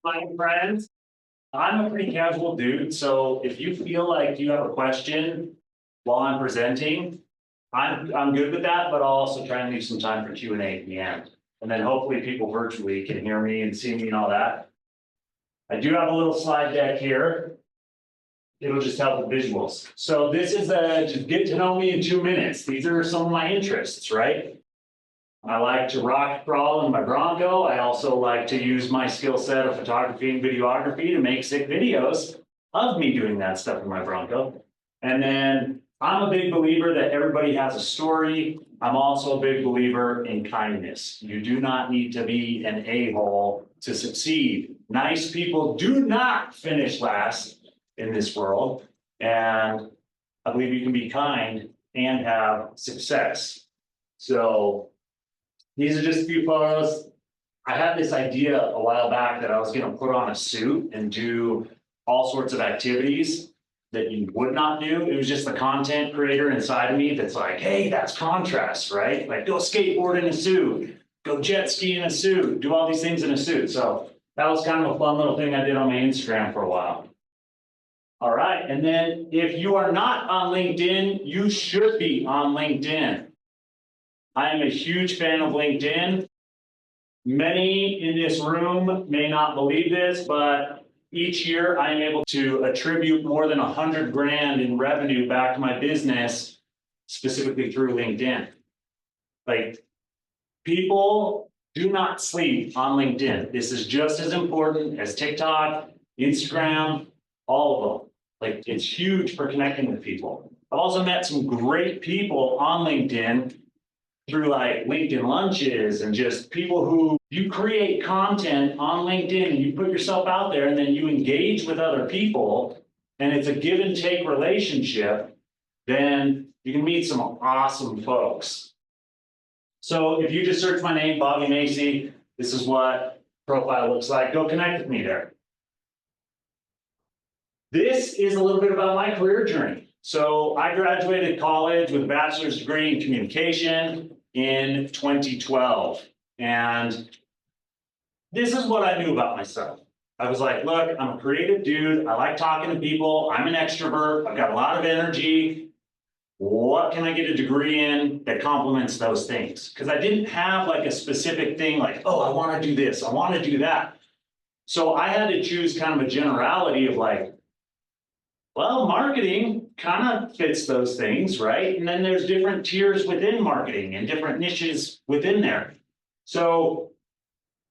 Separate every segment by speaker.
Speaker 1: Hi, friends. I'm a pretty casual dude, so if you feel like you have a question while I'm presenting, I'm good with that, but I'll also try and leave some time for Q&A at the end. And then hopefully people virtually can hear me and see me and all that. I do have a little slide deck here. It'll just help with visuals. So this is just get to know me in 2 minutes. These are some of my interests, right? I like to rock crawl in my Bronco. I also like to use my skill set of photography and videography to make sick videos of me doing that stuff in my Bronco. And then I'm a big believer that everybody has a story. I'm also a big believer in kindness. You do not need to be an a-hole to succeed. Nice people do not finish last in this world. And I believe you can be kind and have success. So these are just a few photos. I had this idea a while back that I was going to put on a suit and do all sorts of activities that you would not do. It was just the content creator inside of me that's like, hey, that's contrast, right? Like go skateboard in a suit, go jet ski in a suit, do all these things in a suit. So that was kind of a fun little thing I did on my Instagram for a while. All right, and then if you are not on LinkedIn, you should be on LinkedIn. I am a huge fan of LinkedIn. Many in this room may not believe this, but each year I am able to attribute more than 100 grand in revenue back to my business, specifically through LinkedIn. Like, people do not sleep on LinkedIn. This is just as important as TikTok, Instagram, all of them. Like, it's huge for connecting with people. I've also met some great people on LinkedIn through like LinkedIn lunches and just people who you create content on LinkedIn and you put yourself out there and then you engage with other people and it's a give and take relationship, then you can meet some awesome folks. So if you just search my name, Bobby Macey, this is what profile looks like. Go connect with me there. This is a little bit about my career journey. So I graduated college with a bachelor's degree in communication in 2012. And this is what I knew about myself. I was like, look, I'm a creative dude. I like talking to people. I'm an extrovert. I've got a lot of energy. What can I get a degree in that complements those things? Because I didn't have like a specific thing like, oh, I want to do this. I want to do that. So I had to choose kind of a generality of like, well, marketing kind of fits those things, right? And then there's different tiers within marketing and different niches within there. So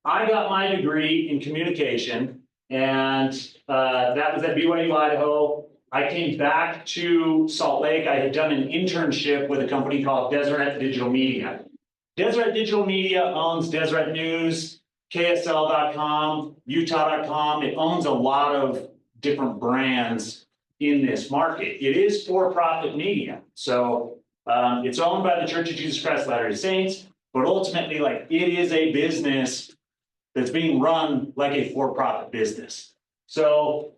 Speaker 1: I got my degree in communication, and that was at BYU, Idaho. I came back to Salt Lake. I had done an internship with a company called Deseret Digital Media. Deseret Digital Media owns Deseret News, KSL.com, Utah.com. It owns a lot of different brands in this market. It is for-profit media. So it's owned by the Church of Jesus Christ of Latter-day Saints, but ultimately, like, it is a business that's being run like a for-profit business. So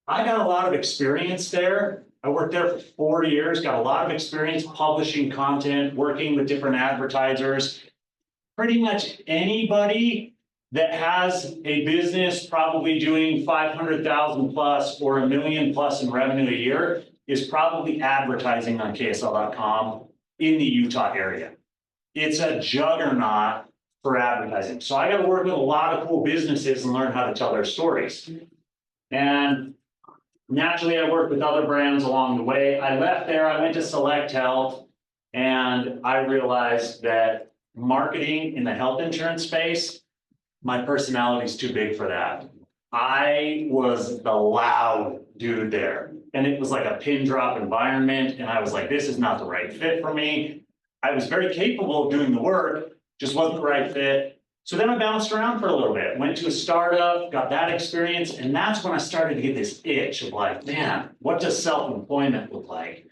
Speaker 1: I got a lot of experience there. I worked there for 4 years, got a lot of experience publishing content, working with different advertisers. Pretty much anybody that has a business probably doing 500,000 plus or $1 million plus in revenue a year is probably advertising on KSL.com in the Utah area. It's a juggernaut for advertising. So I got to work with a lot of cool businesses and learn how to tell their stories. And naturally, I worked with other brands along the way. I left there, I went to Select Health, and I realized that marketing in the health insurance space, my personality is too big for that. I was the loud dude there, and it was like a pin drop environment. And I was like, this is not the right fit for me. I was very capable of doing the work, just wasn't the right fit. So then I bounced around for a little bit, went to a startup, got that experience. And that's when I started to get this itch of like, man, what does self-employment look like?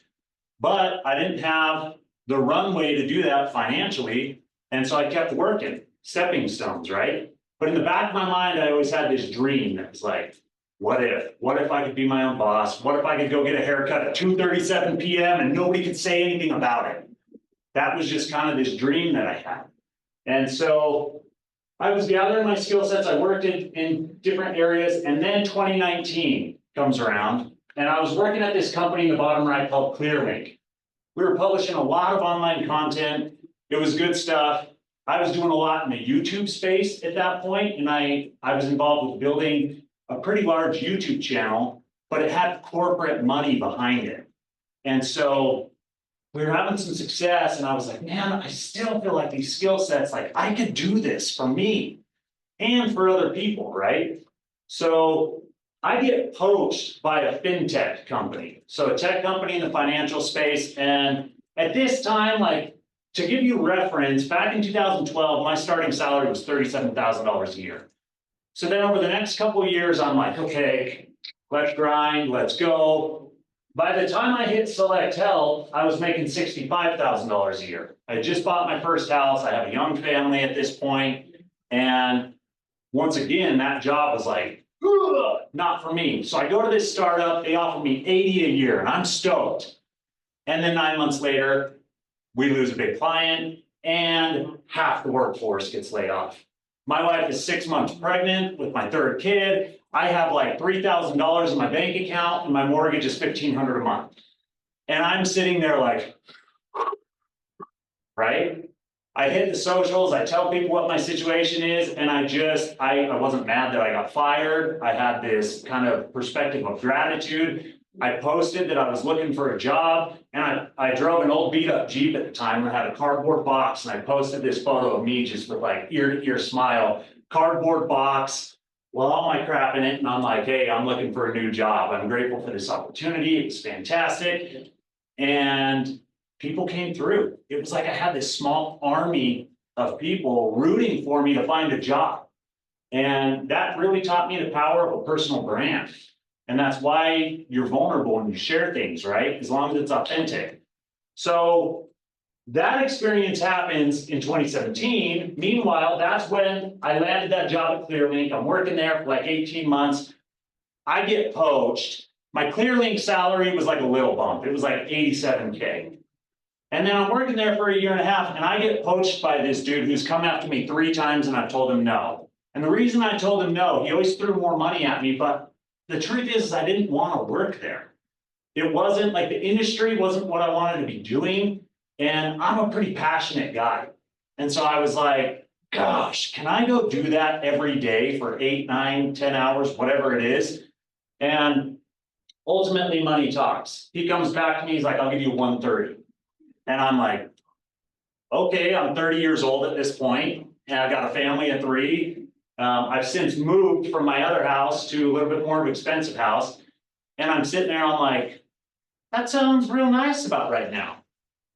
Speaker 1: But I didn't have the runway to do that financially. And so I kept working, stepping stones, right? But in the back of my mind, I always had this dream that was like, what if I could be my own boss? What if I could go get a haircut at 2:37 p.m. and nobody could say anything about it? That was just kind of this dream that I had. And so I was gathering my skill sets. I worked in different areas, and then 2019 comes around, and I was working at this company in the bottom right called ClearLink. We were publishing a lot of online content. It was good stuff. I was doing a lot in the YouTube space at that point, and I was involved with building a pretty large YouTube channel, but it had corporate money behind it. And so we were having some success, and I was like, man, I still feel like these skill sets, like I could do this for me and for other people, right? So I get poached by a fintech company. So a tech company in the financial space. And at this time, like to give you reference, back in 2012, my starting salary was $37,000 a year. So then over the next couple of years, I'm like, okay, let's grind, let's go. By the time I hit Select Health, I was making $65,000 a year. I just bought my first house. I have a young family at this point. And once again, that job was like, not for me. So I go to this startup, they offer me 80 a year, and I'm stoked. And then 9 months later, we lose a big client, and half the workforce gets laid off. My wife is 6 months pregnant with my third kid. I have like $3,000 in my bank account, and my mortgage is $1,500 a month. And I'm sitting there like, right? I hit the socials, I tell people what my situation is, and I wasn't mad that I got fired. I had this kind of perspective of gratitude. I posted that I was looking for a job, and I drove an old beat up Jeep at the time that had a cardboard box, and I posted this photo of me just with like ear to ear smile, cardboard box, with all my crap in it, and I'm like, hey, I'm looking for a new job. I'm grateful for this opportunity. It was fantastic. And people came through. It was like I had this small army of people rooting for me to find a job. And that really taught me the power of a personal brand. And that's why you're vulnerable when you share things, right? As long as it's authentic. So that experience happens in 2017. Meanwhile, that's when I landed that job at ClearLink. I'm working there for like 18 months. I get poached. My ClearLink salary was like a little bump. It was like 87K. And then I'm working there for a year and a half, and I get poached by this dude who's come after me 3 times, and I've told him no. And the reason I told him no, he always threw more money at me, but the truth is I didn't want to work there. It wasn't like the industry wasn't what I wanted to be doing, and I'm a pretty passionate guy. And so I was like, gosh, can I go do that every day for 8, 9, 10 hours, whatever it is? And ultimately money talks. He comes back to me, he's like, I'll give you 130. And I'm like, okay, I'm 30 years old at this point, and I've got a family of 3. I've since moved from my other house to a little bit more of an expensive house. And I'm sitting there, I'm like, that sounds real nice about right now.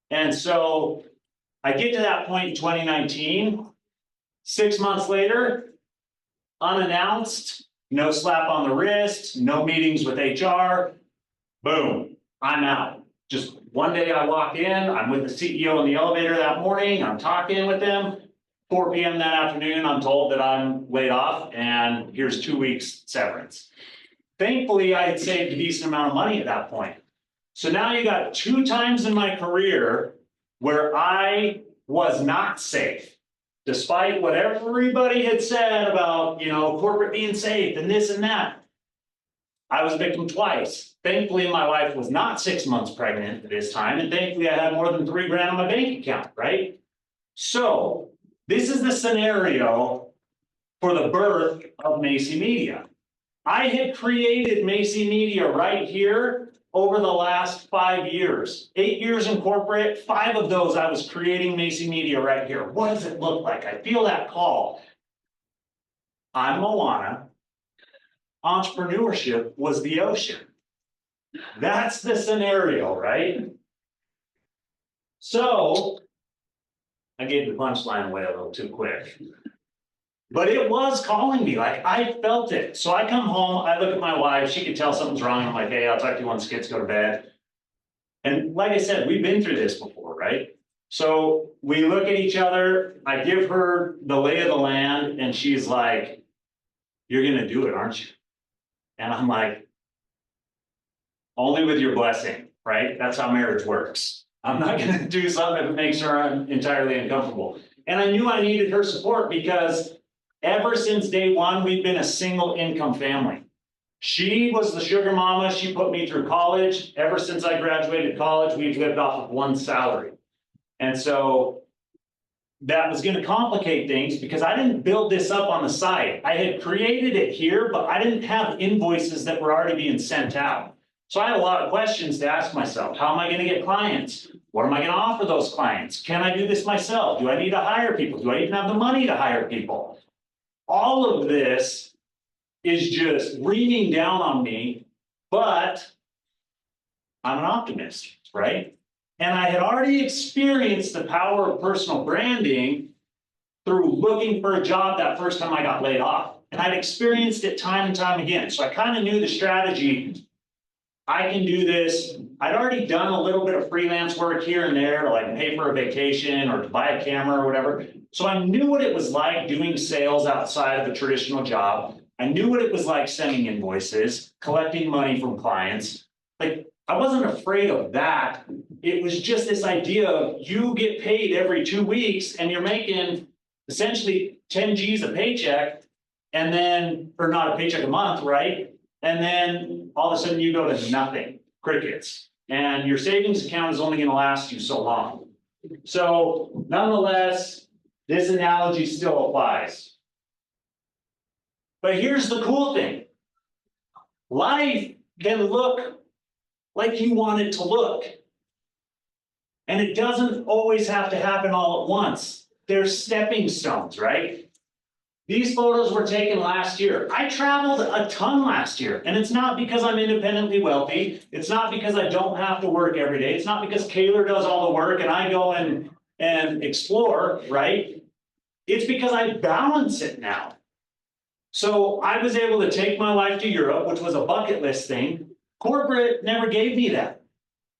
Speaker 1: And so I get to that point in 2019, 6 months later, unannounced, no slap on the wrist, no meetings with HR, boom, I'm out. Just one day I walk in, I'm with the CEO in the elevator that morning, I'm talking with them. 4 p.m. that afternoon, I'm told that I'm laid off, and here's 2 weeks severance. Thankfully, I had saved a decent amount of money at that point. So now you got 2 times in my career where I was not safe, despite what everybody had said about, corporate being safe and this and that. I was a victim twice. Thankfully, my wife was not 6 months pregnant at this time, and thankfully I had more than $3 grand in my bank account, right? So this is the scenario for the birth of Macey Media. I had created Macey Media right here over the last 5 years. 8 years in corporate, 5 of those I was creating Macey Media right here. What does it look like? I feel that call. I'm Moana. Entrepreneurship was the ocean. That's the scenario, right? So I gave the punchline away a little too quick. But it was calling me, like I felt it. So I come home, I look at my wife, she could tell something's wrong. I'm like, hey, I'll talk to you once kids go to bed. And like I said, we've been through this before, right? So we look at each other, I give her the lay of the land, and she's like, you're gonna do it, aren't you? And I'm like, only with your blessing, right? That's how marriage works. I'm not going to do something that makes her entirely uncomfortable. And I knew I needed her support because Ever since day one, we've been a single income family. She was the sugar mama. She put me through college. Ever since I graduated college, we've lived off of one salary. And so that was going to complicate things because I didn't build this up on the side. I had created it here, but I didn't have invoices that were already being sent out. So I had a lot of questions to ask myself. How am I going to get clients? What am I going to offer those clients? Can I do this myself? Do I need to hire people? Do I even have the money to hire people? All of this is just reading down on me, but I'm an optimist, right? And I had already experienced the power of personal branding through looking for a job that first time I got laid off. And I'd experienced it time and time again. So I kind of knew the strategy. I can do this. I'd already done a little bit of freelance work here and there to like pay for a vacation or to buy a camera or whatever. So I knew what it was like doing sales outside of a traditional job. I knew what it was like sending invoices, collecting money from clients. Like, I wasn't afraid of that. It was just this idea of you get paid every 2 weeks and you're making essentially 10 G's a paycheck and then, or not a paycheck a month, right? And then all of a sudden you go to nothing, crickets. And your savings account is only going to last you so long. So nonetheless, this analogy still applies. But here's the cool thing. Life can look like you want it to look. And it doesn't always have to happen all at once. There's stepping stones, right? These photos were taken last year. I traveled a ton last year, and it's not because I'm independently wealthy. It's not because I don't have to work every day. It's not because Kaylor does all the work and I go and explore, right? It's because I balance it now. So I was able to take my life to Europe, which was a bucket list thing. Corporate never gave me that.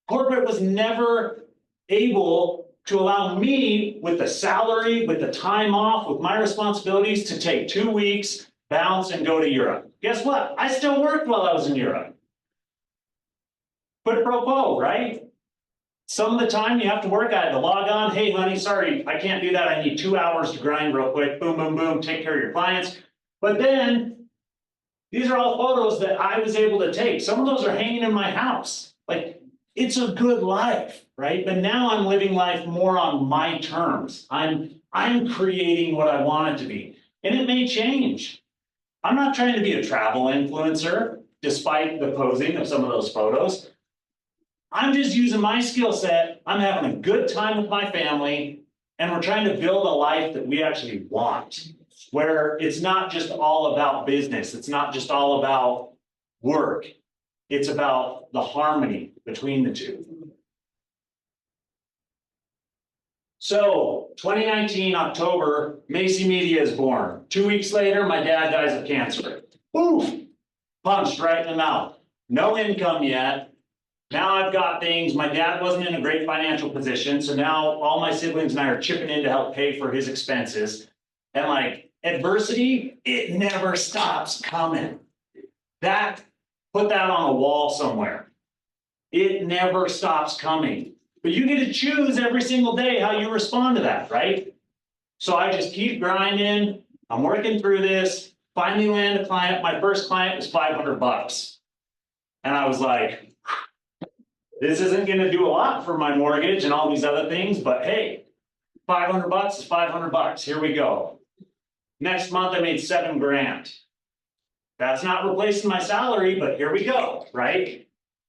Speaker 1: Corporate was never able to allow me with the salary, with the time off, with my responsibilities to take 2 weeks, bounce and go to Europe. Guess what? I still worked while I was in Europe. Quid pro quo, right? Some of the time you have to work, I had to log on. Hey, honey, sorry, I can't do that. I need 2 hours to grind real quick. Boom, boom, boom, take care of your clients. But then these are all photos that I was able to take. Some of those are hanging in my house. Like, it's a good life, right? But now I'm living life more on my terms. I'm creating what I want it to be. And it may change. I'm not trying to be a travel influencer, despite the posing of some of those photos. I'm just using my skill set. I'm having a good time with my family, and we're trying to build a life that we actually want, where it's not just all about business. It's not just all about work. It's about the harmony between the two. So 2019, October, Macey Media is born. 2 weeks later, my dad dies of cancer. Oof, punched right in the mouth. No income yet. Now I've got things. My dad wasn't in a great financial position. So now all my siblings and I are chipping in to help pay for his expenses. And like adversity, it never stops coming. Put that on a wall somewhere. It never stops coming. But you get to choose every single day how you respond to that, right? So I just keep grinding. I'm working through this. Finally land a client. My first client was $500. And I was like, this isn't going to do a lot for my mortgage and all these other things, but hey, $500 is $500. Here we go. Next month I made $7 grand. That's not replacing my salary, but here we go, right?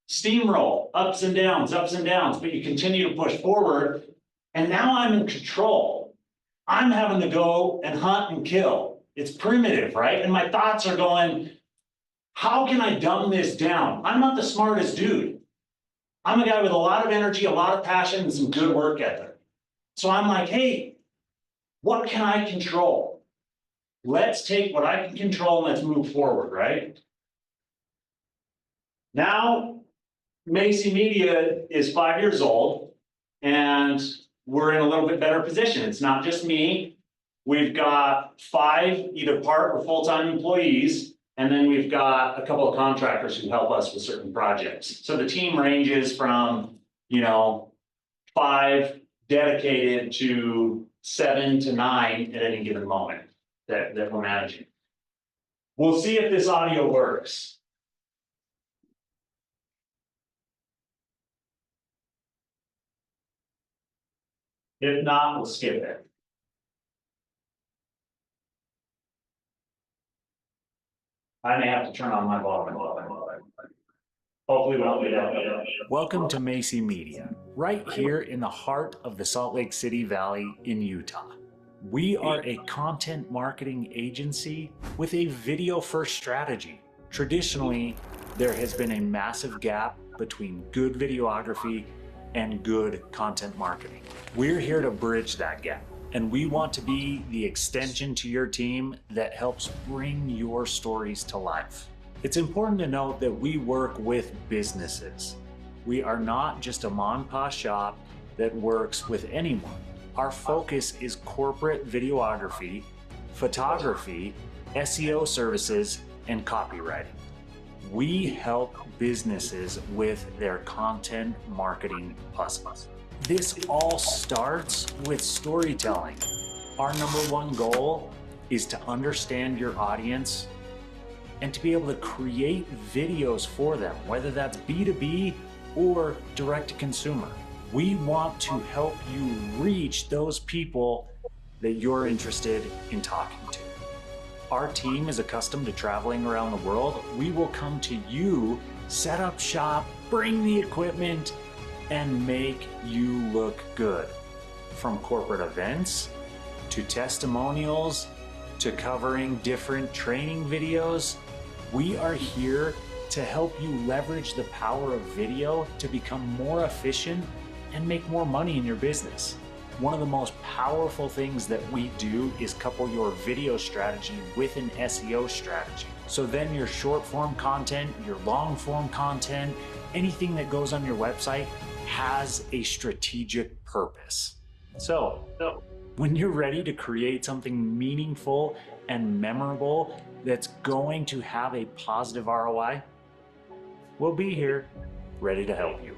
Speaker 1: Steamroll, ups and downs, but you continue to push forward. And now I'm in control. I'm having to go and hunt and kill. It's primitive, right? And my thoughts are going, how can I dumb this down? I'm not the smartest dude. I'm a guy with a lot of energy, a lot of passion, and some good work ethic. So I'm like, hey, what can I control? Let's take what I can control and let's move forward, right? Now, Macey Media is 5 years old, and we're in a little bit better position. It's not just me. We've got 5 either part or full-time employees, and then we've got a couple of contractors who help us with certain projects. So the team ranges from, 5 dedicated to 7 to 9 at any given moment. that we're managing. We'll see if this audio works. If not, we'll skip it. I may have to turn on my volume. Hopefully, we don't get that.
Speaker 2: Welcome to Macey Media, right here in the heart of the Salt Lake City Valley in Utah. We are a content marketing agency with a video-first strategy. Traditionally, there has been a massive gap between good videography and good content marketing. We're here to bridge that gap, and we want to be the extension to your team that helps bring your stories to life. It's important to note that we work with businesses. We are not just a mom and pop shop that works with anyone. Our focus is corporate videography, photography, SEO services, and copywriting. We help businesses with their content marketing puzzles. This all starts with storytelling. Our number one goal is to understand your audience and to be able to create videos for them, whether that's B2B or direct to consumer. We want to help you reach those people that you're interested in talking to. Our team is accustomed to traveling around the world. We will come to you, set up shop, bring the equipment, and make you look good. From corporate events, to testimonials, to covering different training videos, we are here to help you leverage the power of video to become more efficient and make more money in your business. One of the most powerful things that we do is couple your video strategy with an SEO strategy. So then your short form content, your long form content, anything that goes on your website has a strategic purpose. So when you're ready to create something meaningful and memorable that's going to have a positive ROI, we'll be here ready to help you.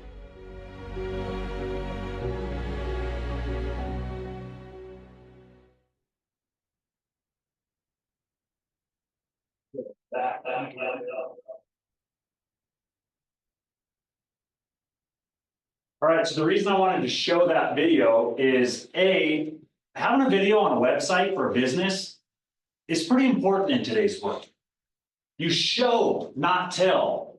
Speaker 1: All right, so the reason I wanted to show that video is having a video on a website for a business is pretty important in today's world. You show, not tell.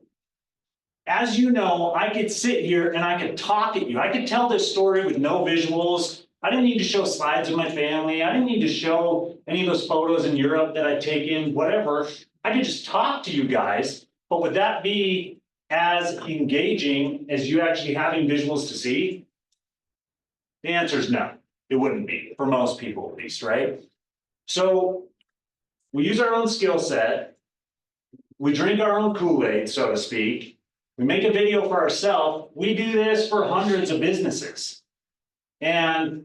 Speaker 1: As you know, I could sit here and I could talk at you. I could tell this story with no visuals. I didn't need to show slides of my family. I didn't need to show any of those photos in Europe that I'd taken, whatever. I could just talk to you guys, but would that be as engaging as you actually having visuals to see? The answer is no, it wouldn't be, for most people at least, right? So we use our own skill set, we drink our own Kool-Aid, so to speak, we make a video for ourselves. We do this for hundreds of businesses. And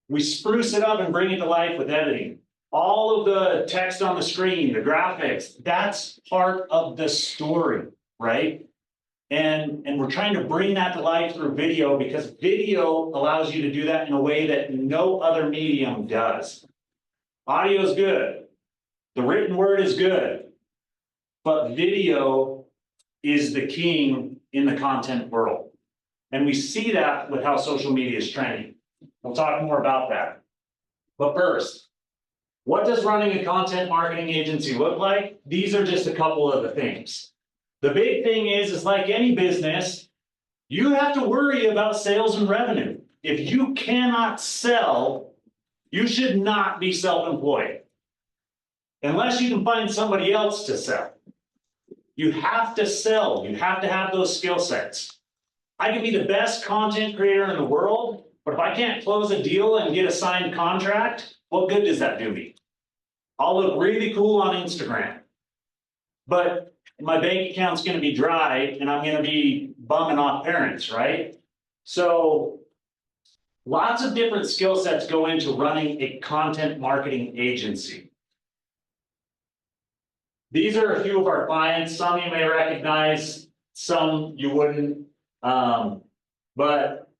Speaker 1: we spruce it up and bring it to life with editing. All of the text on the screen, the graphics, that's part of the story, right? And we're trying to bring that to life through video because video allows you to do that in a way that no other medium does. Audio is good. The written word is good. But video is the king in the content world. And we see that with how social media is trending. We'll talk more about that. But first, what does running a content marketing agency look like? These are just a couple of the things. The big thing is like any business, you have to worry about sales and revenue. If you cannot sell, you should not be self-employed. Unless you can find somebody else to sell. You have to sell. You have to have those skill sets. I can be the best content creator in the world, but if I can't close a deal and get a signed contract, what good does that do me? I'll look really cool on Instagram, but my bank account's going to be dry and I'm going to be bumming off parents, right? So lots of different skill sets go into running a content marketing agency. These are a few of our clients. Some you may recognize, some you wouldn't. But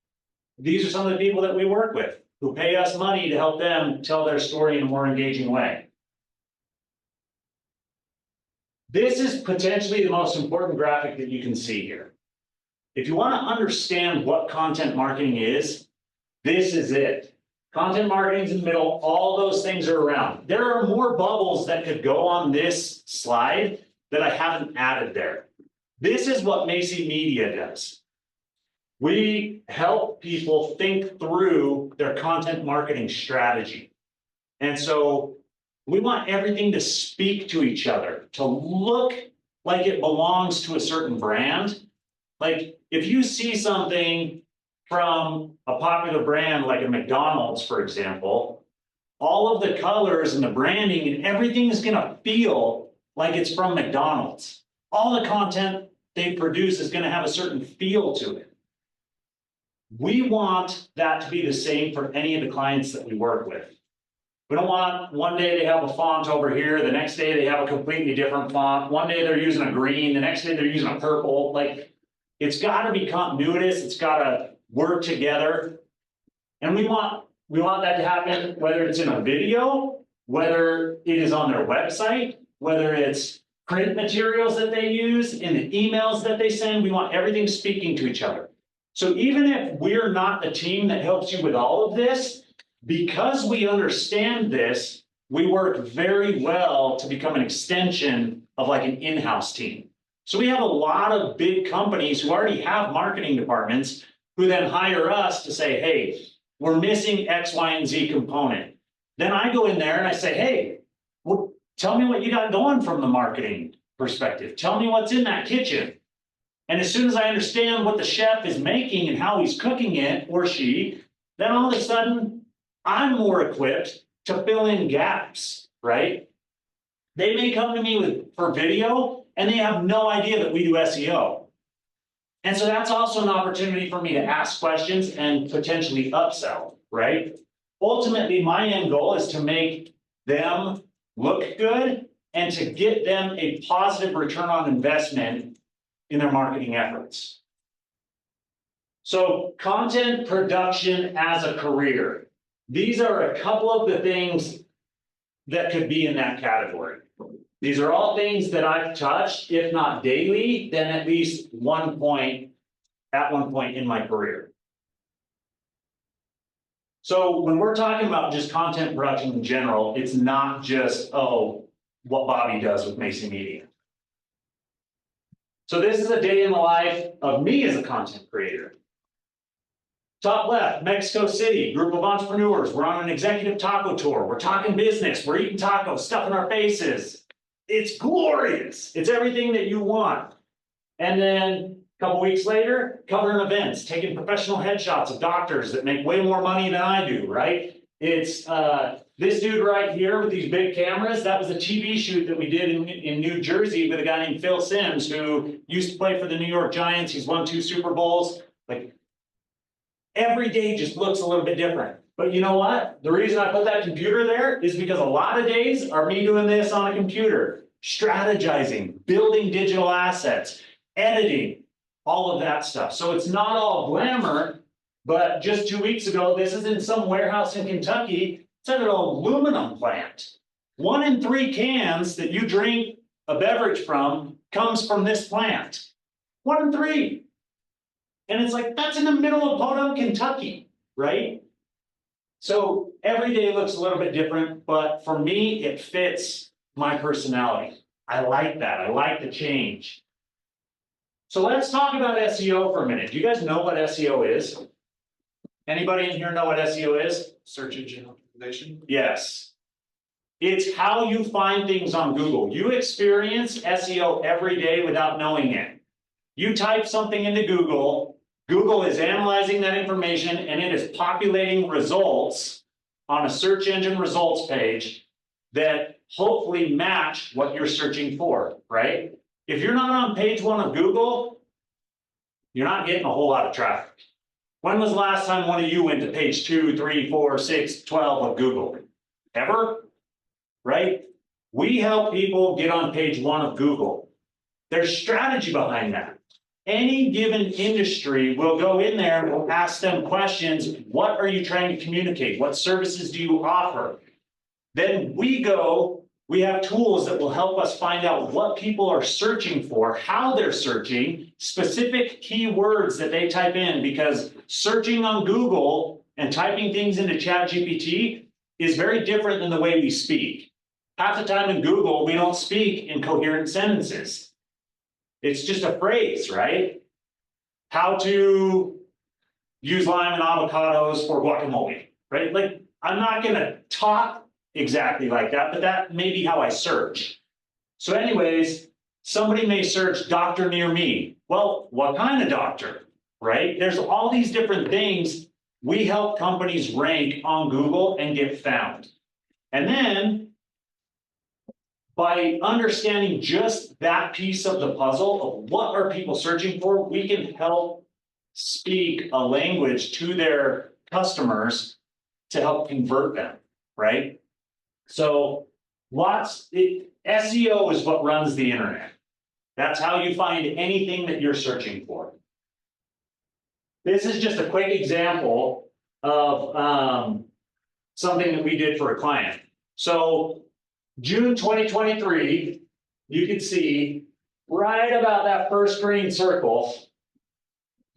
Speaker 1: these are some of the people that we work with who pay us money to help them tell their story in a more engaging way. This is potentially the most important graphic that you can see here. If you want to understand what content marketing is, this is it. Content marketing is in the middle, all those things are around. There are more bubbles that could go on this slide that I haven't added there. This is what Macey Media does. We help people think through their content marketing strategy. And so we want everything to speak to each other, to look like it belongs to a certain brand. Like if you see something from a popular brand like a McDonald's, for example, all of the colors and the branding and everything is going to feel like it's from McDonald's. All the content they produce is going to have a certain feel to it. We want that to be the same for any of the clients that we work with. We don't want one day they have a font over here, the next day they have a completely different font. One day they're using a green, the next day they're using a purple. Like, it's got to be continuous. It's got to work together. And we want that to happen, whether it's in a video, whether it is on their website, whether it's print materials that they use, in the emails that they send. We want everything speaking to each other. So even if we're not the team that helps you with all of this, because we understand this, we work very well to become an extension of like an in-house team. So we have a lot of big companies who already have marketing departments who then hire us to say, hey, we're missing X, Y, and Z component. Then I go in there and I say, hey, well, tell me what you got going from the marketing perspective. Tell me what's in that kitchen. And as soon as I understand what the chef is making and how he's cooking it, or she, then all of a sudden I'm more equipped to fill in gaps, right? They may come to me for video and they have no idea that we do SEO. And so that's also an opportunity for me to ask questions and potentially upsell, right? Ultimately, my end goal is to make them look good and to get them a positive return on investment in their marketing efforts. So content production as a career. These are a couple of the things that could be in that category. These are all things that I've touched, if not daily, then at least at one point in my career. So when we're talking about just content production in general, it's not just, oh, what Bobby does with Macey Media. So this is a day in the life of me as a content creator. Top left, Mexico City, group of entrepreneurs. We're on an executive taco tour. We're talking business. We're eating tacos, stuff in our faces. It's glorious. It's everything that you want. And then a couple weeks later, covering events, taking professional headshots of doctors that make way more money than I do, right? It's this dude right here with these big cameras. That was a TV shoot that we did in New Jersey with a guy named Phil Simms, who used to play for the New York Giants. He's won 2 Super Bowls. Like, every day just looks a little bit different. But you know what? The reason I put that computer there is because a lot of days are me doing this on a computer, strategizing, building digital assets, editing, all of that stuff. So it's not all glamour, but just 2 weeks ago, this is in some warehouse in Kentucky. It's at an aluminum plant. 1 in 3 cans that you drink a beverage from comes from this plant. 1 in 3. And it's like, that's in the middle of Podunk, Kentucky, right? So every day looks a little bit different, but for me, it fits my personality. I like that. I like the change. So let's talk about SEO for a minute. Do you guys know what SEO is? Anybody in here know what SEO is?
Speaker 3: Search engine optimization?
Speaker 1: Yes. It's how you find things on Google. You experience SEO every day without knowing it. You type something into Google, Google is analyzing that information and it is populating results on a search engine results page that hopefully match what you're searching for, right? If you're not on page 1 of Google, you're not getting a whole lot of traffic. When was the last time one of you went to page 2, 3, 4, 6, 12 of Google? Ever? Right? We help people get on page 1 of Google. There's strategy behind that. Any given industry will go in there and will ask them questions. What are you trying to communicate? What services do you offer? Then we go we have tools that will help us find out what people are searching for, how they're searching, specific keywords that they type in, because searching on Google and typing things into ChatGPT is very different than the way we speak. Half the time in Google, we don't speak in coherent sentences. It's just a phrase, right? How to use lime and avocados for guacamole, right? Like, I'm not gonna talk exactly like that, but that may be how I search. So anyways, somebody may search doctor near me. Well, what kind of doctor, right? There's all these different things. We help companies rank on Google and get found. And then by understanding just that piece of the puzzle of what are people searching for, we can help speak a language to their customers to help convert them, right? So SEO is what runs the internet. That's how you find anything that you're searching for. This is just a quick example of something that we did for a client. So June 2023, you can see right about that first green circle,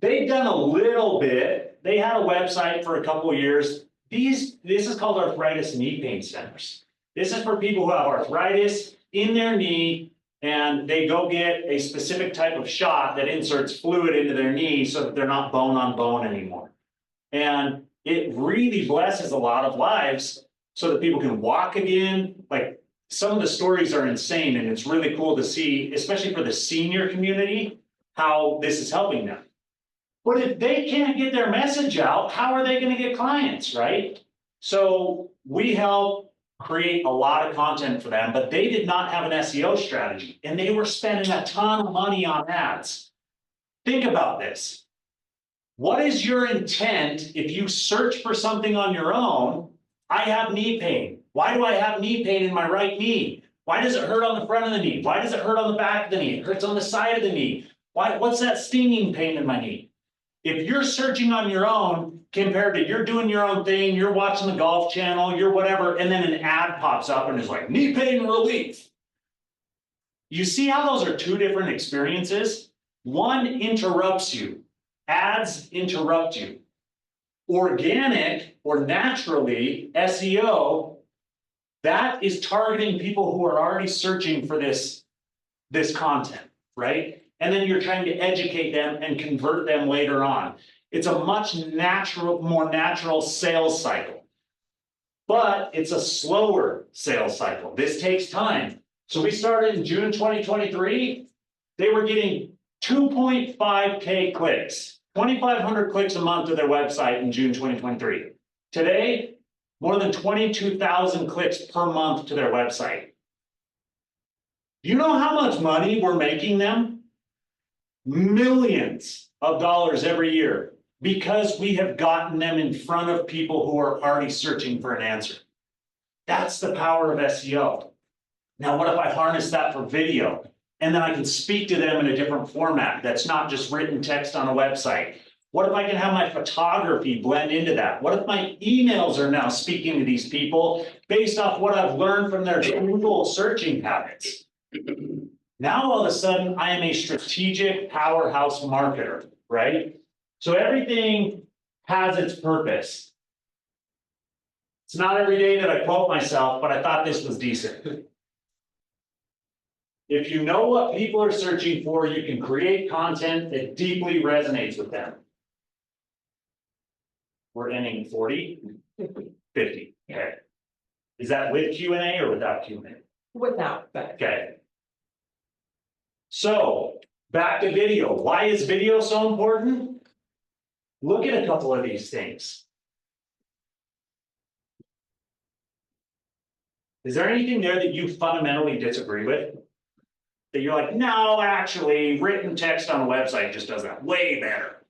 Speaker 1: they've done a little bit. They had a website for a couple of years. This is called arthritis knee pain centers. This is for people who have arthritis in their knee and they go get a specific type of shot that inserts fluid into their knee so that they're not bone on bone anymore. And it really blesses a lot of lives so that people can walk again. Like, some of the stories are insane and it's really cool to see, especially for the senior community, how this is helping them. But if they can't get their message out, how are they going to get clients, right? So we help create a lot of content for them, but they did not have an SEO strategy and they were spending a ton of money on ads. Think about this. What is your intent if you search for something on your own? I have knee pain. Why do I have knee pain in my right knee? Why does it hurt on the front of the knee? Why does it hurt on the back of the knee? It hurts on the side of the knee. What's that stinging pain in my knee? If you're searching on your own compared to you're doing your own thing, you're watching the Golf Channel, you're whatever, and then an ad pops up and is like, knee pain relief. You see how those are two different experiences? One interrupts you. Ads interrupt you. Organic or naturally, SEO, that is targeting people who are already searching for this content, right? And then you're trying to educate them and convert them later on. It's a much more natural sales cycle, but it's a slower sales cycle. This takes time. So we started in June 2023. They were getting 2.5K clicks, 2,500 clicks a month to their website in June 2023. Today, more than 22,000 clicks per month to their website. Do you know how much money we're making them? Millions of dollars every year because we have gotten them in front of people who are already searching for an answer. That's the power of SEO. Now, what if I harness that for video and then I can speak to them in a different format that's not just written text on a website? What if I can have my photography blend into that? What if my emails are now speaking to these people based off what I've learned from their Google searching habits? Now, all of a sudden, I am a strategic powerhouse marketer, right? So everything has its purpose. It's not every day that I quote myself, but I thought this was decent. If you know what people are searching for, you can create content that deeply resonates with them. We're ending 40, 50, okay. Is that with Q&A or without Q&A?
Speaker 4: Without, but.
Speaker 1: Okay. So, back to video. Why is video so important? Look at a couple of these things. Is there anything there that you fundamentally disagree with? That you're like, no, actually, written text on a website just does that way better.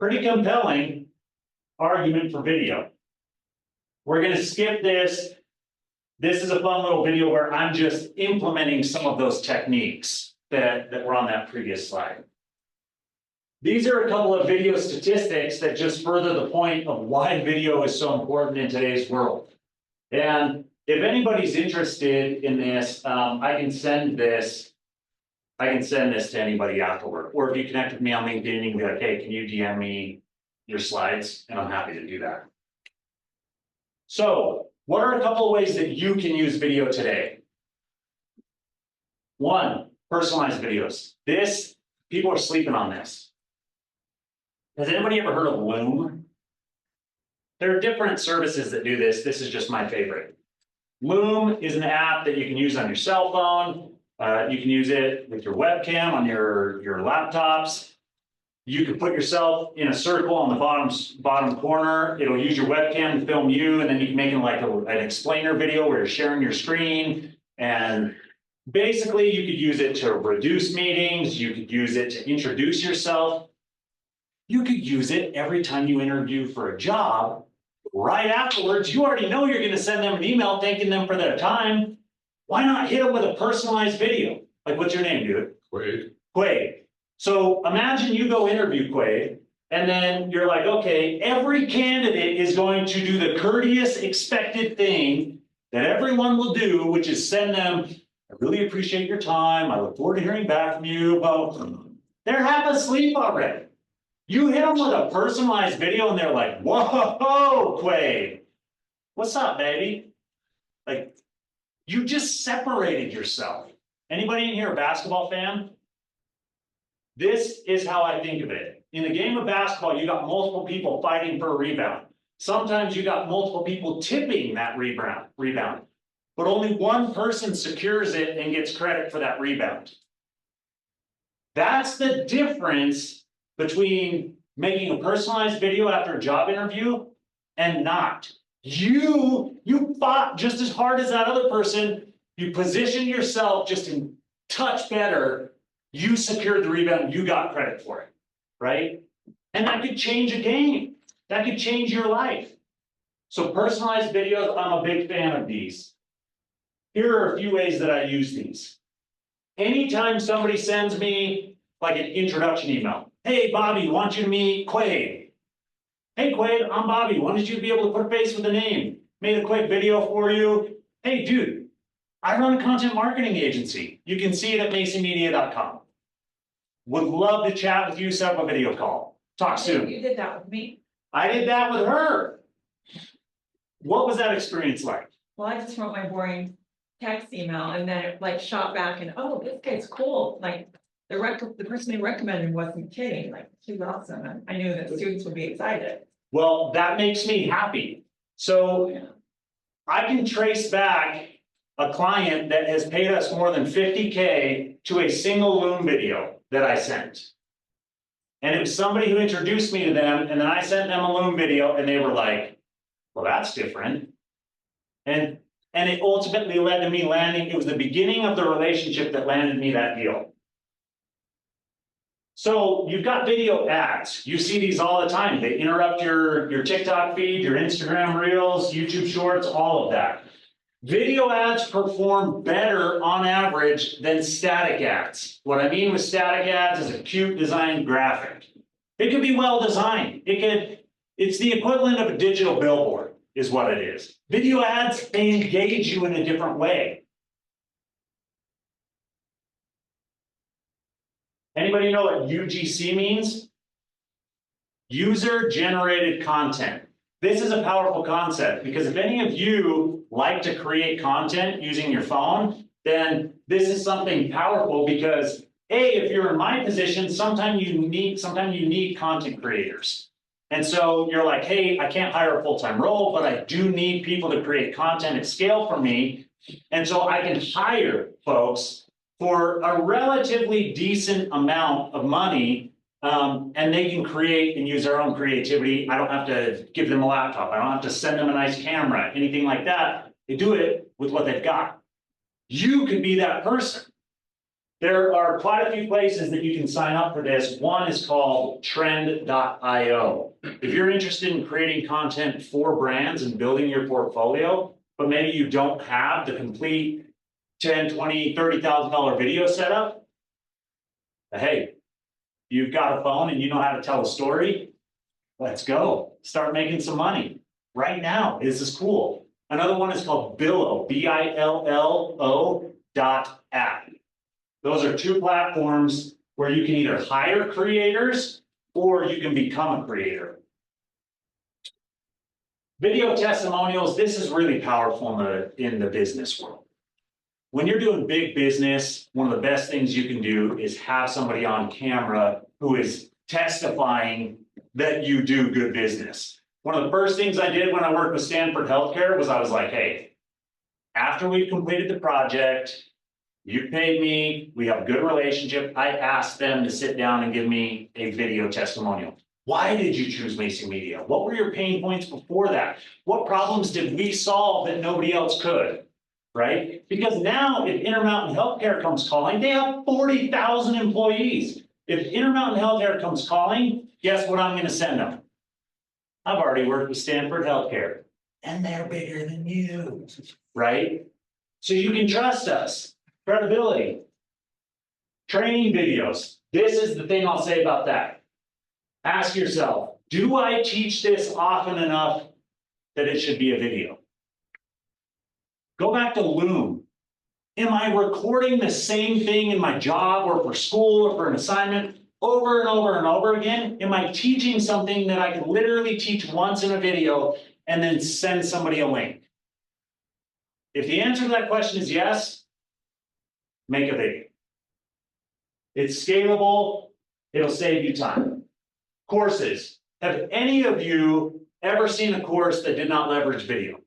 Speaker 1: Pretty compelling argument for video. We're going to skip this. This is a fun little video where I'm just implementing some of those techniques that were on that previous slide. These are a couple of video statistics that just further the point of why video is so important in today's world. And if anybody's interested in this, I can send this to anybody afterward. Or if you connect with me on LinkedIn, you can be like, hey, can you DM me your slides? And I'm happy to do that. So what are a couple of ways that you can use video today? One, personalized videos. People are sleeping on this. Has anybody ever heard of Loom? There are different services that do this. This is just my favorite. Loom is an app that you can use on your cell phone. You can use it with your webcam on your laptops. You can put yourself in a circle on the bottom corner. It'll use your webcam to film you, and then you can make it like an explainer video where you're sharing your screen. And basically, you could use it to reduce meetings. You could use it to introduce yourself. You could use it every time you interview for a job. Right afterwards, you already know you're going to send them an email thanking them for their time. Why not hit them with a personalized video? Like, what's your name, dude?
Speaker 3: Quaid.
Speaker 1: Quaid. So imagine you go interview Quaid, and then you're like, okay, every candidate is going to do the courteous, expected thing that everyone will do, which is send them, I really appreciate your time. I look forward to hearing back from you. Well, they're half asleep already. You hit them with a personalized video and they're like, whoa, Quaid, what's up, baby? Like, you just separated yourself. Anybody in here a basketball fan? This is how I think of it. In the game of basketball, you got multiple people fighting for a rebound. Sometimes you got multiple people tipping that rebound, but only one person secures it and gets credit for that rebound. That's the difference between making a personalized video after a job interview and not. You fought just as hard as that other person. You positioned yourself just a touch better. You secured the rebound. You got credit for it, right? And that could change a game. That could change your life. So personalized videos, I'm a big fan of these. Here are a few ways that I use these. Anytime somebody sends me like an introduction email, hey, Bobby, want you to meet Quaid. Hey, Quaid, I'm Bobby. Wanted you to be able to put a face with a name. Made a quick video for you. Hey, dude, I run a content marketing agency. You can see it at maceymedia.com. Would love to chat with you, set up a video call. Talk soon.
Speaker 4: You did that with me.
Speaker 1: I did that with her. What was that experience like?
Speaker 4: Well, I just wrote my boring text email and then it like shot back and, oh, this guy's cool. Like the person who recommended wasn't kidding. Like, she's awesome. And I knew that students would be excited.
Speaker 1: Well, that makes me happy. So
Speaker 4: Yeah.
Speaker 1: I can trace back a client that has paid us more than 50K to a single Loom video that I sent. And it was somebody who introduced me to them, and then I sent them a Loom video, and they were like, well, that's different. And it ultimately led to me landing, it was the beginning of the relationship that landed me that deal. So you've got video ads. You see these all the time. They interrupt your TikTok feed, your Instagram Reels, YouTube Shorts, all of that. Video ads perform better on average than static ads. What I mean with static ads is a cute designed graphic. It could be well designed. It's the equivalent of a digital billboard is what it is. Video ads, they engage you in a different way. Anybody know what UGC means? User generated content. This is a powerful concept because if any of you like to create content using your phone, then this is something powerful because if you're in my position, sometimes you need content creators. And so you're like, hey, I can't hire a full-time role, but I do need people to create content at scale for me. And so I can hire folks for a relatively decent amount of money, and they can create and use their own creativity. I don't have to give them a laptop. I don't have to send them a nice camera, anything like that. They do it with what they've got. You could be that person. There are quite a few places that you can sign up for this. One is called trend.io. If you're interested in creating content for brands and building your portfolio, but maybe you don't have the complete $10,000, $20,000, $30,000 video setup, hey, You've got a phone and you know how to tell a story? Let's go. Start making some money right now. This is cool. Another one is called Billo, BILLO.app. Those are two platforms where you can either hire creators or you can become a creator. Video testimonials, this is really powerful in the business world. When you're doing big business, one of the best things you can do is have somebody on camera who is testifying that you do good business. One of the first things I did when I worked with Stanford Healthcare was I was like, hey, after we completed the project, you paid me, we have a good relationship. I asked them to sit down and give me a video testimonial. Why did you choose Macy Media? What were your pain points before that? What problems did we solve that nobody else could? Right? Because now if Intermountain Healthcare comes calling, they have 40,000 employees. If Intermountain Healthcare comes calling, guess what I'm going to send them? I've already worked with Stanford Healthcare and they're bigger than you, right? So you can trust us. Credibility. Training videos. This is the thing I'll say about that. Ask yourself, do I teach this often enough that it should be a video? Go back to Loom. Am I recording the same thing in my job or for school or for an assignment over and over and over again? Am I teaching something that I can literally teach once in a video and then send somebody a link? If the answer to that question is yes, make a video. It's scalable, it'll save you time. Courses. Have any of you ever seen a course that did not leverage video?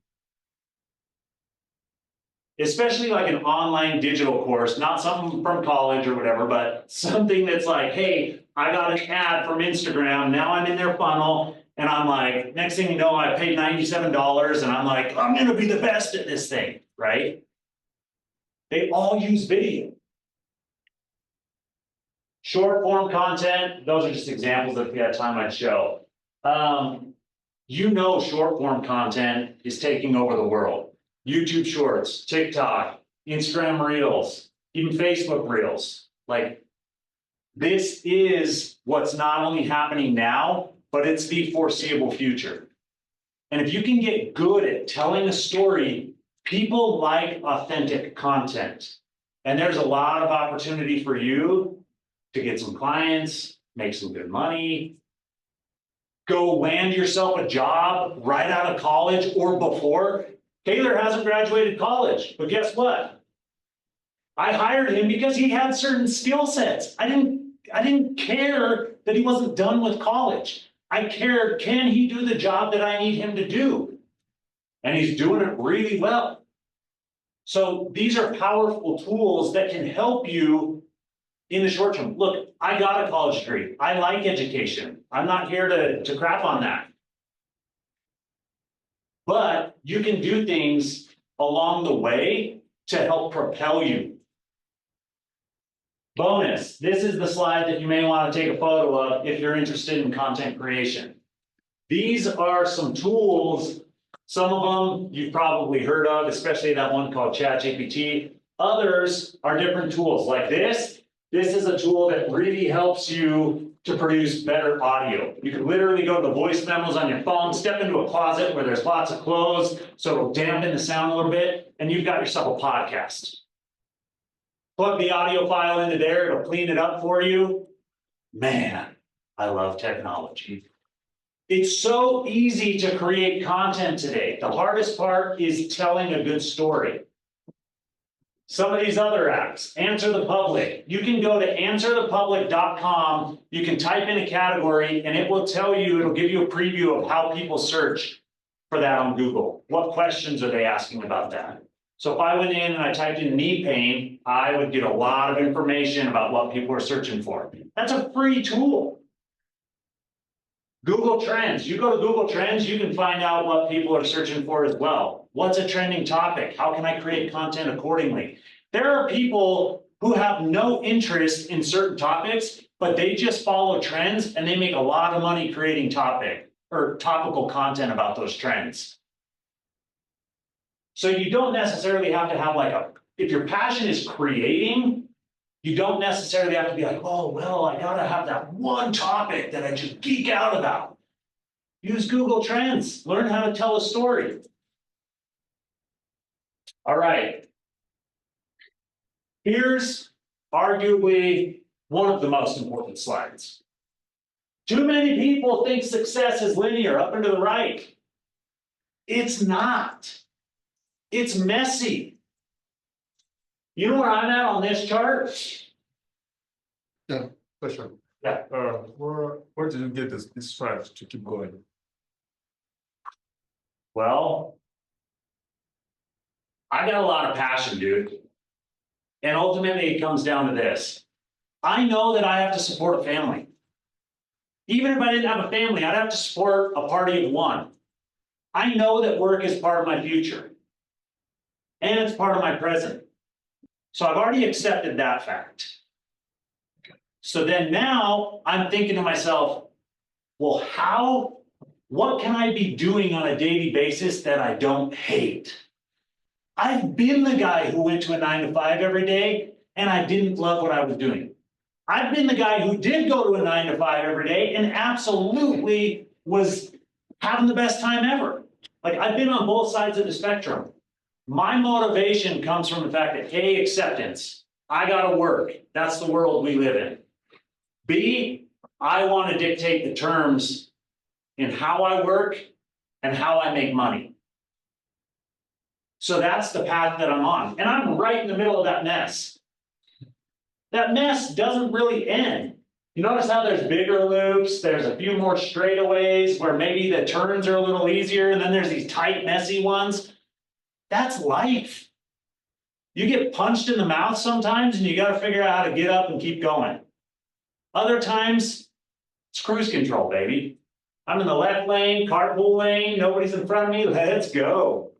Speaker 1: Especially like an online digital course, not something from college or whatever, but something that's like, hey, I got an ad from Instagram, now I'm in their funnel, and I'm like, next thing you know, I paid $97, and I'm like, I'm gonna be the best at this thing, right? They all use video. Short form content, those are just examples that if we had time I'd show. You know short form content is taking over the world. YouTube Shorts, TikTok, Instagram Reels, even Facebook Reels. Like, this is what's not only happening now, but it's the foreseeable future. And if you can get good at telling a story, people like authentic content. And there's a lot of opportunity for you to get some clients, make some good money, go land yourself a job right out of college or before. Taylor hasn't graduated college, but guess what? I hired him because he had certain skill sets. I didn't care that he wasn't done with college. I cared, can he do the job that I need him to do? And he's doing it really well. So these are powerful tools that can help you in the short term. Look, I got a college degree. I like education. I'm not here to crap on that. But you can do things along the way to help propel you. Bonus, this is the slide that you may want to take a photo of if you're interested in content creation. These are some tools, some of them you've probably heard of, especially that one called ChatGPT. Others are different tools like this. This is a tool that really helps you to produce better audio. You can literally go to the voice memos on your phone, step into a closet where there's lots of clothes, so it'll dampen the sound a little bit, and you've got yourself a podcast. Plug the audio file into there, it'll clean it up for you. Man, I love technology. It's so easy to create content today. The hardest part is telling a good story. Some of these other apps, Answer the Public. You can go to answerthepublic.com, you can type in a category and it will tell you, it'll give you a preview of how people search for that on Google. What questions are they asking about that? So if I went in and I typed in knee pain, I would get a lot of information about what people are searching for. That's a free tool. Google Trends, you go to Google Trends, you can find out what people are searching for as well. What's a trending topic? How can I create content accordingly? There are people who have no interest in certain topics, but they just follow trends and they make a lot of money creating topical content about those trends. So you don't necessarily have to have like if your passion is creating, You don't necessarily have to be like, oh, well, I gotta have that one topic that I just geek out about. Use Google Trends, learn how to tell a story. All right. Here's arguably one of the most important slides. Too many people think success is linear, up and to the right. It's not. It's messy. You know where I'm at on this chart?
Speaker 3: Question.
Speaker 1: Yeah.
Speaker 3: Where did you get this drive to keep going?
Speaker 1: Well, I got a lot of passion, dude. And ultimately, it comes down to this. I know that I have to support a family. Even if I didn't have a family, I'd have to support a party of one. I know that work is part of my future. And it's part of my present. So I've already accepted that fact. So then now I'm thinking to myself, well, what can I be doing on a daily basis that I don't hate? I've been the guy who went to a 9 to 5 every day and I didn't love what I was doing. I've been the guy who did go to a 9 to 5 every day and absolutely was having the best time ever. Like, I've been on both sides of the spectrum. My motivation comes from the fact that A, acceptance. I gotta work. That's the world we live in. B, I want to dictate the terms in how I work and how I make money. So that's the path that I'm on. And I'm right in the middle of that mess. That mess doesn't really end. You notice how there's bigger loops, there's a few more straightaways where maybe the turns are a little easier, and then there's these tight, messy ones. That's life. You get punched in the mouth sometimes and you got to figure out how to get up and keep going. Other times, it's cruise control, baby. I'm in the left lane, carpool lane, nobody's in front of me, let's go.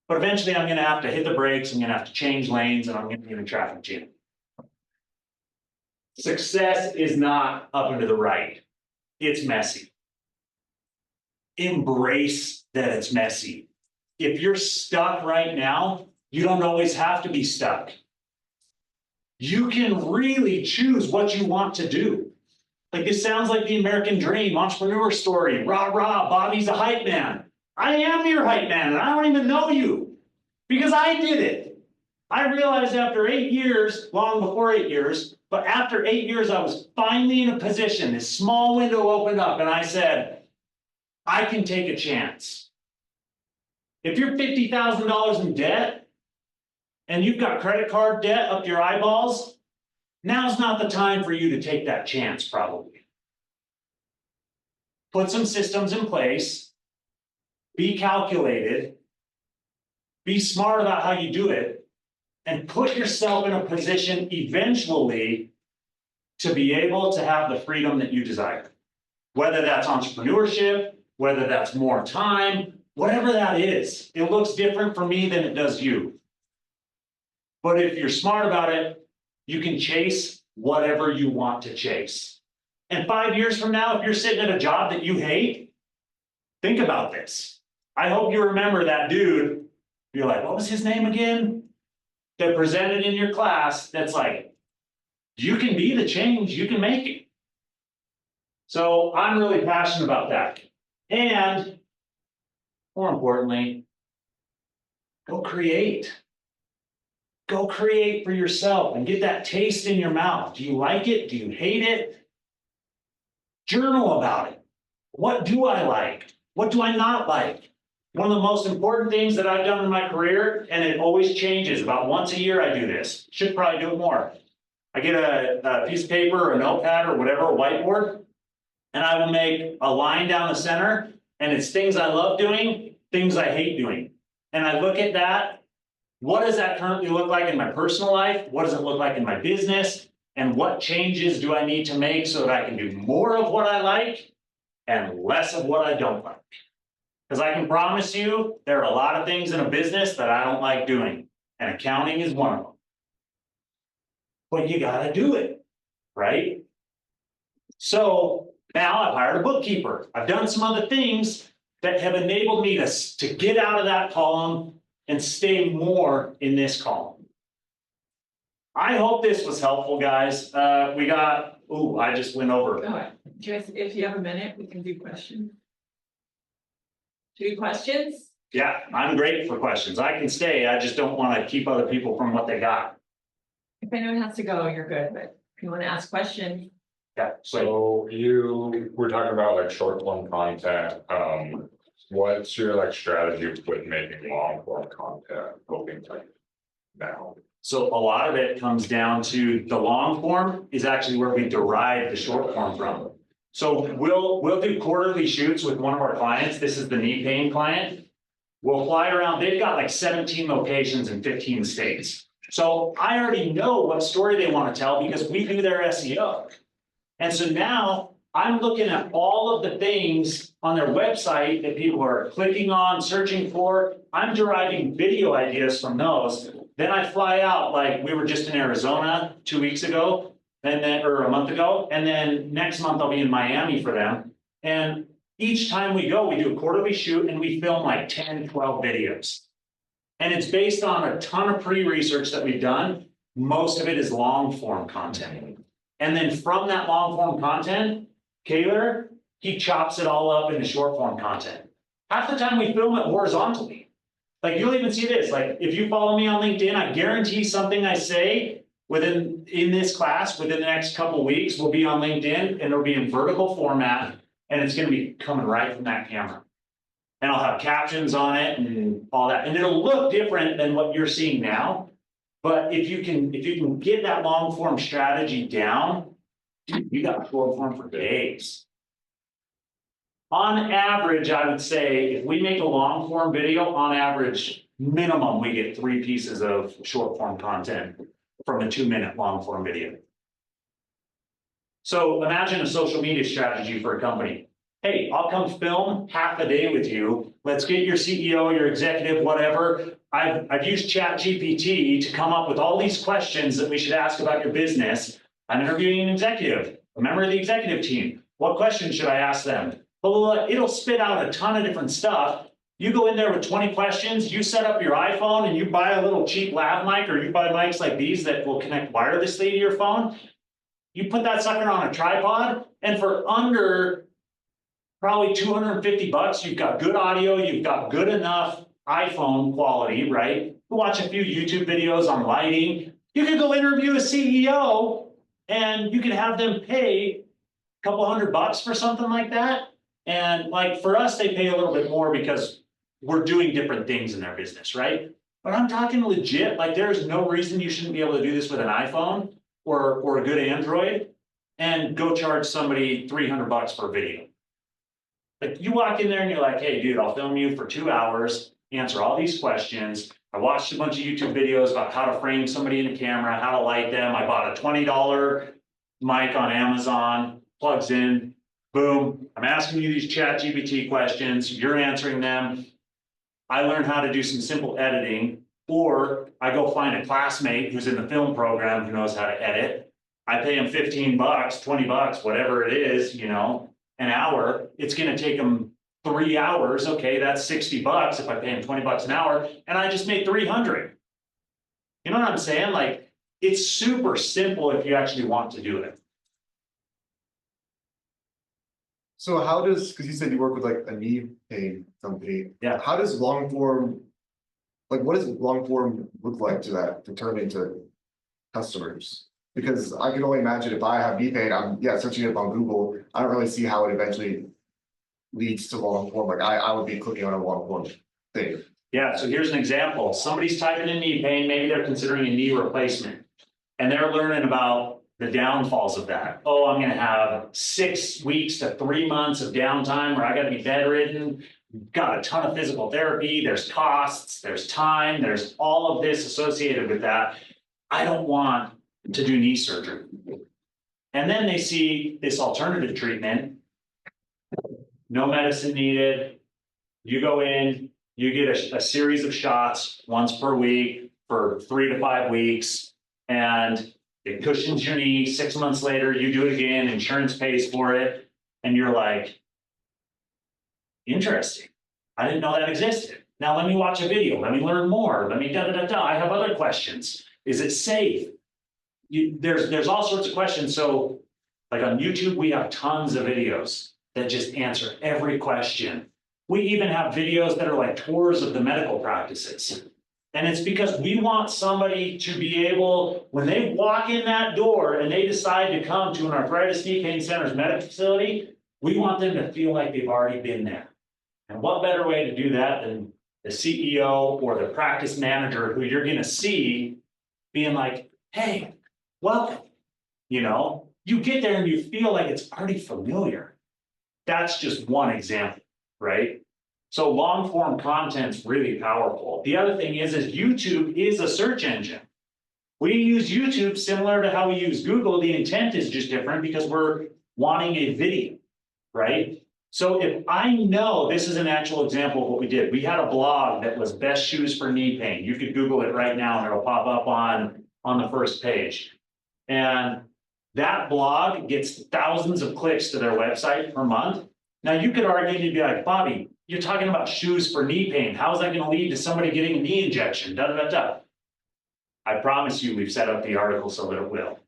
Speaker 1: But eventually I'm gonna have to hit the brakes, I'm gonna have to change lanes, and I'm gonna be in a traffic jam. Success is not up and to the right. It's messy. Embrace that it's messy. If you're stuck right now, you don't always have to be stuck. You can really choose what you want to do. Like, this sounds like the American dream, entrepreneur story, rah, rah, Bobby's a hype man. I am your hype man, and I don't even know you because I did it. I realized after 8 years, long before 8 years, but after 8 years, I was finally in a position, this small window opened up, and I said, I can take a chance. If you're $50,000 in debt, and you've got credit card debt up your eyeballs, now's not the time for you to take that chance, probably. Put some systems in place, be calculated, be smart about how you do it, and put yourself in a position eventually to be able to have the freedom that you desire. Whether that's entrepreneurship, whether that's more time, whatever that is, it looks different for me than it does you. But if you're smart about it, you can chase whatever you want to chase. And 5 years from now, if you're sitting at a job that you hate, think about this. I hope you remember that dude. You're like, what was his name again? That presented in your class. That's like, you can be the change, you can make it. So I'm really passionate about that. And more importantly, go create. Go create for yourself and get that taste in your mouth. Do you like it? Do you hate it? Journal about it. What do I like? What do I not like? One of the most important things that I've done in my career, and it always changes, about once a year I do this. Should probably do it more. I get a piece of paper or a notepad or whatever, a whiteboard, and I will make a line down the center, and it's things I love doing, things I hate doing. And I look at that. What does that currently look like in my personal life? What does it look like in my business? And what changes do I need to make so that I can do more of what I like and less of what I don't like? Because I can promise you, there are a lot of things in a business that I don't like doing, and accounting is one of them. But you gotta do it, right? So now I've hired a bookkeeper. I've done some other things that have enabled me to get out of that column and stay more in this column. I hope this was helpful, guys. We got, ooh, I just went over.
Speaker 4: All right, just if you have a minute, we can do questions. Do questions?
Speaker 1: Yeah, I'm great for questions. I can stay. I just don't want to keep other people from what they got.
Speaker 4: If anyone has to go, you're good, but if you want to ask questions,
Speaker 1: Yeah, so
Speaker 5: So you were talking about like short form content, what's your like strategy with making long form content, hoping to now?
Speaker 1: So a lot of it comes down to the long form is actually where we derive the short form from. So we'll do quarterly shoots with one of our clients. This is the knee pain client. We'll fly around. They've got like 17 locations in 15 states. So I already know what story they want to tell because we do their SEO. And so now I'm looking at all of the things on their website that people are clicking on, searching for. I'm deriving video ideas from those. Then I fly out, like we were just in Arizona 2 weeks ago, and then, or a month ago, and then next month I'll be in Miami for them. And each time we go, we do a quarterly shoot and we film like 10, 12 videos. And it's based on a ton of pre-research that we've done. Most of it is long form content. And then from that long form content, Kaylor, he chops it all up into short form content. Half the time we film it horizontally. Like you'll even see this, like if you follow me on LinkedIn, I guarantee something I say in this class within the next couple of weeks will be on LinkedIn and it'll be in vertical format and it's gonna be coming right from that camera. And I'll have captions on it and all that. And it'll look different than what you're seeing now. But if you can get that long form strategy down, dude, you got short form for days. On average, I would say if we make a long form video, on average, minimum, we get 3 pieces of short form content from a 2-minute long form video. So imagine a social media strategy for a company. Hey, I'll come film half a day with you. Let's get your CEO, your executive, whatever. I've used ChatGPT to come up with all these questions that we should ask about your business. I'm interviewing an executive, a member of the executive team. What questions should I ask them? Blah, blah, blah. It'll spit out a ton of different stuff. You go in there with 20 questions, you set up your iPhone and you buy a little cheap lav mic or you buy mics like these that will connect wirelessly to your phone. You put that sucker on a tripod and for under probably 250 bucks, you've got good audio, you've got good enough iPhone quality, right? You watch a few YouTube videos on lighting. You can go interview a CEO and you can have them pay a couple $100 for something like that. And like for us, they pay a little bit more because we're doing different things in their business, right? But I'm talking legit, like there's no reason you shouldn't be able to do this with an iPhone or a good Android and go charge somebody $300 for a video. Like you walk in there and you're like, hey dude, I'll film you for 2 hours, answer all these questions. I watched a bunch of YouTube videos about how to frame somebody in a camera, how to light them. I bought a $20 mic on Amazon, plugs in, boom. I'm asking you these ChatGPT questions, you're answering them. I learned how to do some simple editing, or I go find a classmate who's in the film program who knows how to edit. I pay him 15 bucks, 20 bucks, whatever it is, you know, an hour. It's gonna take him 3 hours. Okay, that's 60 bucks if I pay him 20 bucks an hour, and I just made 300. You know what I'm saying? Like, it's super simple if you actually want to do it.
Speaker 6: So how does, because you said you work with like a knee pain company.
Speaker 1: Yeah.
Speaker 6: How does long form, like what does long form look like to turn into customers? Because I can only imagine if I have knee pain, I'm searching it up on Google. I don't really see how it eventually leads to long form. Like I would be clicking on a long form thing.
Speaker 1: Yeah, so here's an example. Somebody's typing in knee pain, maybe they're considering a knee replacement. And they're learning about the downfalls of that. Oh, I'm gonna have 6 weeks to 3 months of downtime where I gotta be bedridden, got a ton of physical therapy, there's costs, there's time, there's all of this associated with that. I don't want to do knee surgery. And then they see this alternative treatment, no medicine needed. You go in, you get a series of shots once per week for 3 to 5 weeks, and it cushions your knee. 6 months later, you do it again, insurance pays for it, and you're like, interesting. I didn't know that existed. Now let me watch a video, let me learn more, let me da da da da. I have other questions. Is it safe? there's all sorts of questions. So like on YouTube, we have tons of videos that just answer every question. We even have videos that are like tours of the medical practices. And it's because we want somebody to be able, when they walk in that door and they decide to come to an arthritis knee pain center's medical facility, we want them to feel like they've already been there. And what better way to do that than the CEO or the practice manager who you're gonna see being like, hey, welcome. You know, you get there and you feel like it's already familiar. That's just one example, right? So long form content's really powerful. The other thing is YouTube is a search engine. We use YouTube similar to how we use Google. The intent is just different because we're wanting a video, right? So if I know, this is an actual example of what we did. We had a blog that was best shoes for knee pain. You could Google it right now and it'll pop up on the first page. And that blog gets thousands of clicks to their website per month. Now you could argue and you'd be like, Bobby, you're talking about shoes for knee pain. How is that going to lead to somebody getting a knee injection? Da, da, da, da. I promise you we've set up the article so that it will,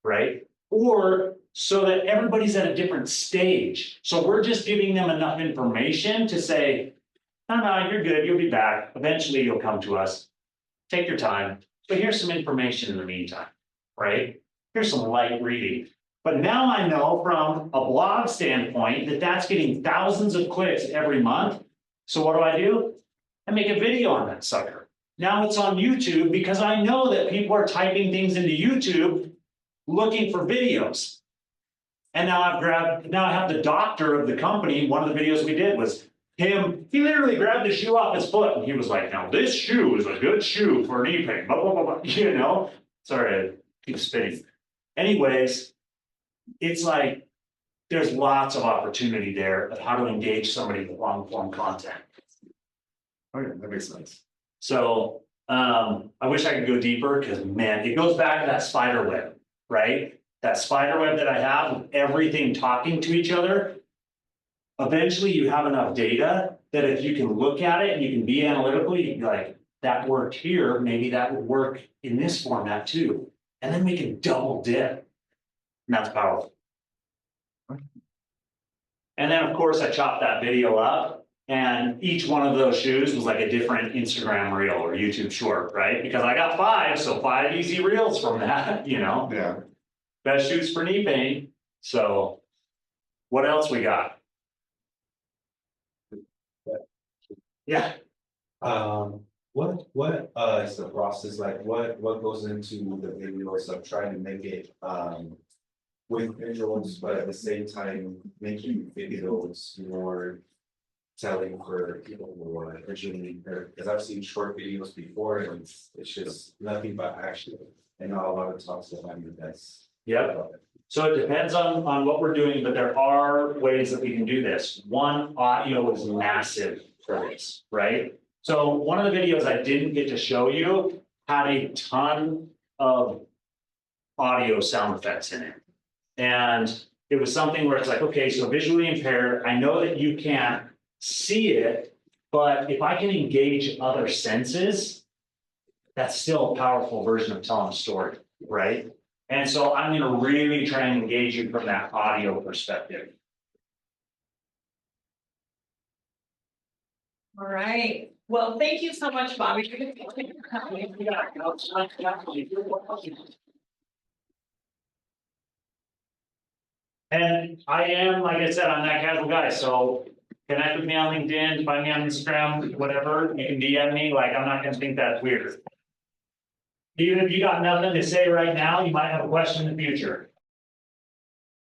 Speaker 1: right? Or so that everybody's at a different stage. So we're just giving them enough information to say, no, you're good, you'll be back. Eventually you'll come to us. Take your time. But here's some information in the meantime, right? Here's some light reading. But now I know from a blog standpoint that that's getting thousands of clicks every month. So what do? I make a video on that sucker. Now it's on YouTube because I know that people are typing things into YouTube looking for videos. And now I have the doctor of the company. One of the videos we did was him, he literally grabbed the shoe off his foot and he was like, now this shoe is a good shoe for knee pain, blah, blah, blah, blah. You know, sorry, I keep spinning. Anyways, it's like, there's lots of opportunity there of how to engage somebody with long form content.
Speaker 6: Okay, that makes sense.
Speaker 1: So I wish I could go deeper because man, it goes back to that spider web, right? That spider web that I have with everything talking to each other. Eventually you have enough data that if you can look at it and you can be analytical, you can be like, that worked here, maybe that would work in this format too. And then we can double dip. And that's powerful. And then of course I chopped that video up and each one of those shoes was like a different Instagram reel or YouTube short, right? Because I got 5, so 5 easy reels from that, you know?
Speaker 6: Yeah.
Speaker 1: Best shoes for knee pain. So what else we got? Yeah.
Speaker 7: What is the process like? What goes into the videos of trying to make it with visuals, but at the same time making videos more telling for people who are originally there? Because I've seen short videos before and it's just nothing but action and not a lot of talks behind the desk.
Speaker 1: Yep. So it depends on what we're doing, but there are ways that we can do this. One, audio is massive for this, right? So one of the videos I didn't get to show you had a ton of audio sound effects in it. And it was something where it's like, okay, so visually impaired, I know that you can't see it, but if I can engage other senses, that's still a powerful version of telling a story, right? And so I'm going to really try and engage you from that audio perspective.
Speaker 4: All right. Well, thank you so much, Bobby.
Speaker 1: And I am, like I said, I'm that casual guy. So connect with me on LinkedIn, find me on Instagram, whatever. You can DM me. Like, I'm not going to think that's weird. Even if you got nothing to say right now, you might have a question in the future.